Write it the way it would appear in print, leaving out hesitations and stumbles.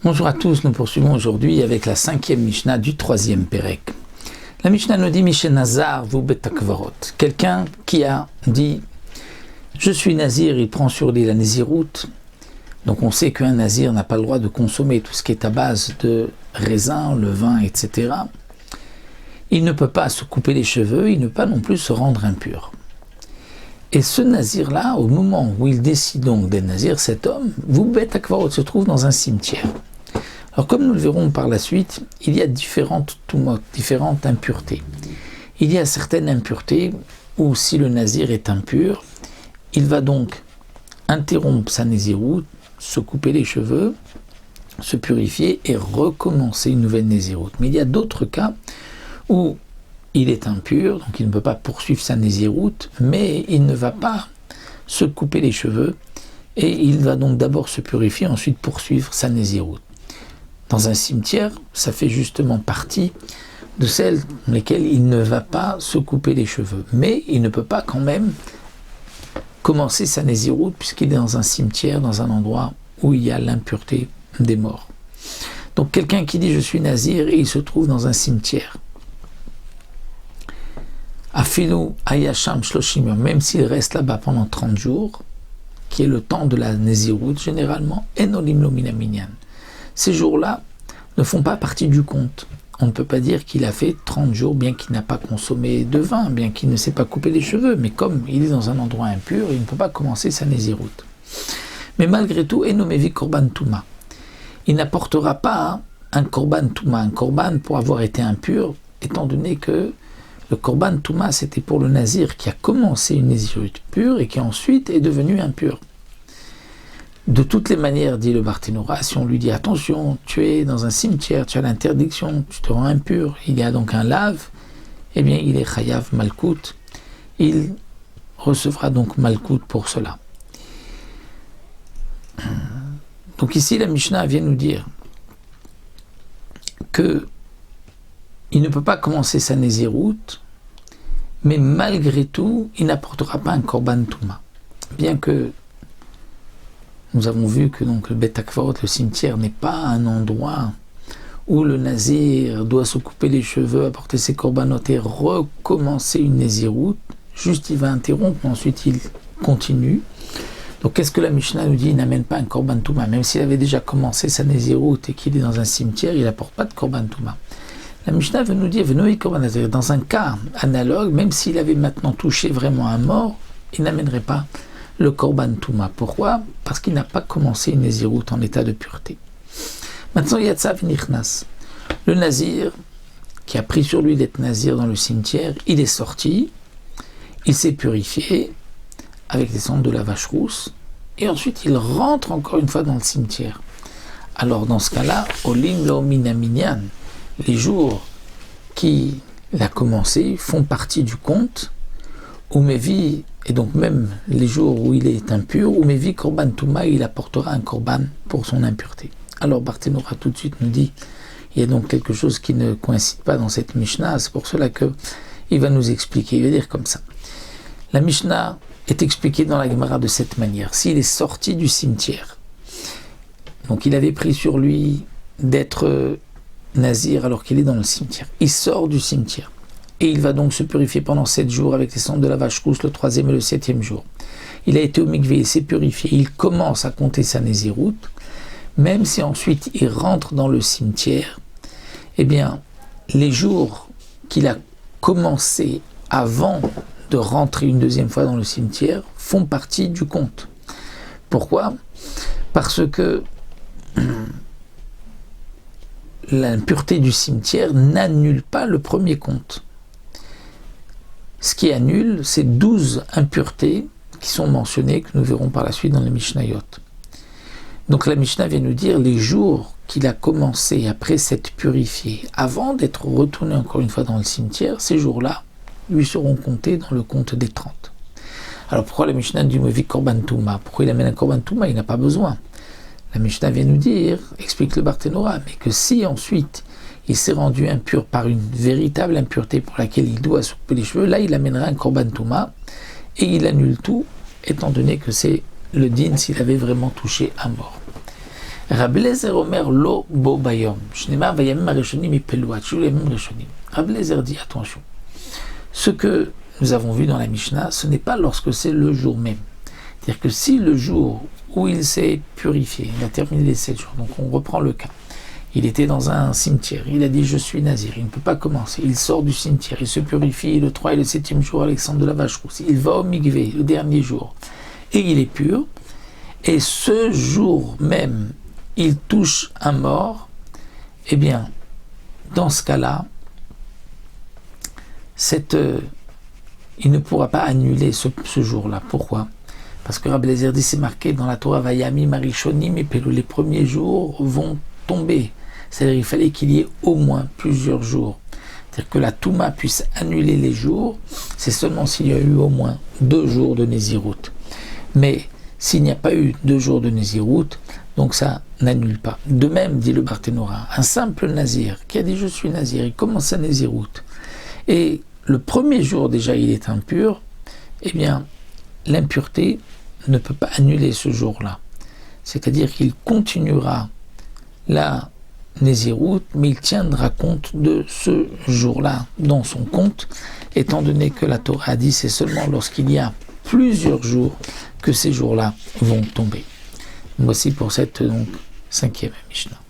Bonjour à tous, nous poursuivons aujourd'hui avec la 5e Mishnah du 3e Pérec. La Mishnah nous dit Mishen Nazar vous betakvarot. Quelqu'un qui a dit je suis nazir, il prend sur lui la naziroute. Donc on sait qu'un nazir n'a pas le droit de consommer tout ce qui est à base de raisin, le vin, etc. Il ne peut pas se couper les cheveux, il ne peut pas non plus se rendre impur. Et ce nazir-là, au moment où il décide donc d'être nazir, cet homme, vous betakvarot, se trouve dans un cimetière. Alors comme nous le verrons par la suite, il y a différentes tumot, différentes impuretés. Il y a certaines impuretés où si le nazir est impur, il va donc interrompre sa naziroute, se couper les cheveux, se purifier et recommencer une nouvelle naziroute. Mais il y a d'autres cas où il est impur, donc il ne peut pas poursuivre sa naziroute, mais il ne va pas se couper les cheveux et il va donc d'abord se purifier, ensuite poursuivre sa naziroute. Dans un cimetière, ça fait justement partie de celles dans lesquelles il ne va pas se couper les cheveux. Mais il ne peut pas quand même commencer sa naziroute puisqu'il est dans un cimetière, dans un endroit où il y a l'impureté des morts. Donc quelqu'un qui dit je suis nazir et il se trouve dans un cimetière. Afilu ayasham shloshim, même s'il reste là-bas pendant 30 jours, qui est le temps de la naziroute généralement, enolim lo mina minyan. Ces jours-là ne font pas partie du compte. On ne peut pas dire qu'il a fait 30 jours, bien qu'il n'a pas consommé de vin, bien qu'il ne s'est pas coupé les cheveux, mais comme il est dans un endroit impur, il ne peut pas commencer sa naziroute. Mais malgré tout, enomevi korban touma. Il n'apportera pas un korban touma, un korban pour avoir été impur, étant donné que le korban touma, c'était pour le nazir qui a commencé une naziroute pure et qui ensuite est devenu impur. De toutes les manières, dit le Barthénora, si on lui dit attention, tu es dans un cimetière, tu as l'interdiction, tu te rends impur, il y a donc un lave, eh bien il est chayav malkout, il recevra donc malkout pour cela. Donc ici la Mishnah vient nous dire que il ne peut pas commencer sa naziroute, mais malgré tout, il n'apportera pas un korban touma. Bien que nous avons vu que donc le betakvarot, le cimetière, n'est pas un endroit où le nazir doit se couper les cheveux, apporter ses corbanotes et recommencer une naziroute. Juste il va interrompre, mais ensuite il continue. Donc qu'est-ce que la Mishnah nous dit? Il n'amène pas un korban touma. Même s'il avait déjà commencé sa naziroute et qu'il est dans un cimetière, il n'apporte pas de korban touma. La Mishnah veut nous dire, dans un cas analogue, même s'il avait maintenant touché vraiment un mort, il n'amènerait pas le korban touma. Pourquoi? Parce qu'il n'a pas commencé une naziroute en état de pureté. Maintenant, Yatsav Nichnas. Le nazir, qui a pris sur lui d'être nazir dans le cimetière, il est sorti, il s'est purifié avec des cendres de la vache rousse, et ensuite il rentre encore une fois dans le cimetière. Alors dans ce cas-là, Olim lo minaminyan, les jours qu'il a commencé font partie du compte, Umevi, et donc même les jours où il est impur, Umevi korban touma, il apportera un korban pour son impureté. Alors Barthénora tout de suite nous dit, il y a donc quelque chose qui ne coïncide pas dans cette Mishnah, c'est pour cela qu'il va nous expliquer, il va dire comme ça. La Mishnah est expliquée dans la Gemara de cette manière. S'il est sorti du cimetière, donc il avait pris sur lui d'être nazir alors qu'il est dans le cimetière, il sort du cimetière, et il va donc se purifier pendant 7 jours avec les cendres de la vache rousse, le 3e et le 7e jour. Il a été au mikvé, il s'est purifié, il commence à compter sa naziroute, même si ensuite il rentre dans le cimetière, eh bien, les jours qu'il a commencé avant de rentrer une deuxième fois dans le cimetière font partie du compte. Pourquoi? Parce que l'impureté du cimetière n'annule pas le premier compte. Ce qui annule, c'est 12 impuretés qui sont mentionnées, que nous verrons par la suite dans les Mishnayot. Donc la Mishnah vient nous dire les jours qu'il a commencé après s'être purifié, avant d'être retourné encore une fois dans le cimetière, ces jours-là lui seront comptés dans le compte des 30. Alors pourquoi la Mishnah dit Mevi korban touma? Pourquoi il amène un korban touma? Il n'a pas besoin. La Mishnah vient nous dire, explique le Barthénora, mais que si ensuite il s'est rendu impur par une véritable impureté pour laquelle il doit se couper les cheveux, là il amènera un korban touma et il annule tout, étant donné que c'est le din s'il avait vraiment touché un mort. Rabbi Eliezer Omer lo bo bayom. Shneimar vayamim harishonim yipelu atzhu yamim rishonim. Rabbi Eliezer dit attention. Ce que nous avons vu dans la Mishnah, ce n'est pas lorsque c'est le jour même. C'est-à-dire que si le jour où il s'est purifié, il a terminé les 7 jours, donc on reprend le cas, il était dans un cimetière, il a dit je suis nazir, il ne peut pas commencer, il sort du cimetière, il se purifie le 3 et le 7e jour à Alexandre de la Vache-Rousse, il va au mikvé le dernier jour, et il est pur, et ce jour même, il touche un mort, eh bien, dans ce cas-là, il ne pourra pas annuler ce jour-là. Pourquoi ? Parce que Rabbi Eliezer dit, c'est marqué dans la Torah, Vayamim harishonim yipelu, les premiers jours vont tomber. C'est-à-dire qu'il fallait qu'il y ait au moins plusieurs jours. C'est-à-dire que la Touma puisse annuler les jours, c'est seulement s'il y a eu au moins 2 jours de Nézirout. Mais s'il n'y a pas eu 2 jours de Nézirout, donc ça n'annule pas. De même, dit le Barthénora, un simple nazir qui a dit je suis nazir, il commence à Nézirout, et le premier jour déjà il est impur, eh bien l'impureté ne peut pas annuler ce jour-là. C'est-à-dire qu'il continuera la Nézirout, mais il tiendra compte de ce jour-là dans son compte, étant donné que la Torah a dit c'est seulement lorsqu'il y a plusieurs jours que ces jours-là vont tomber. Voici pour cette 5e Mishnah.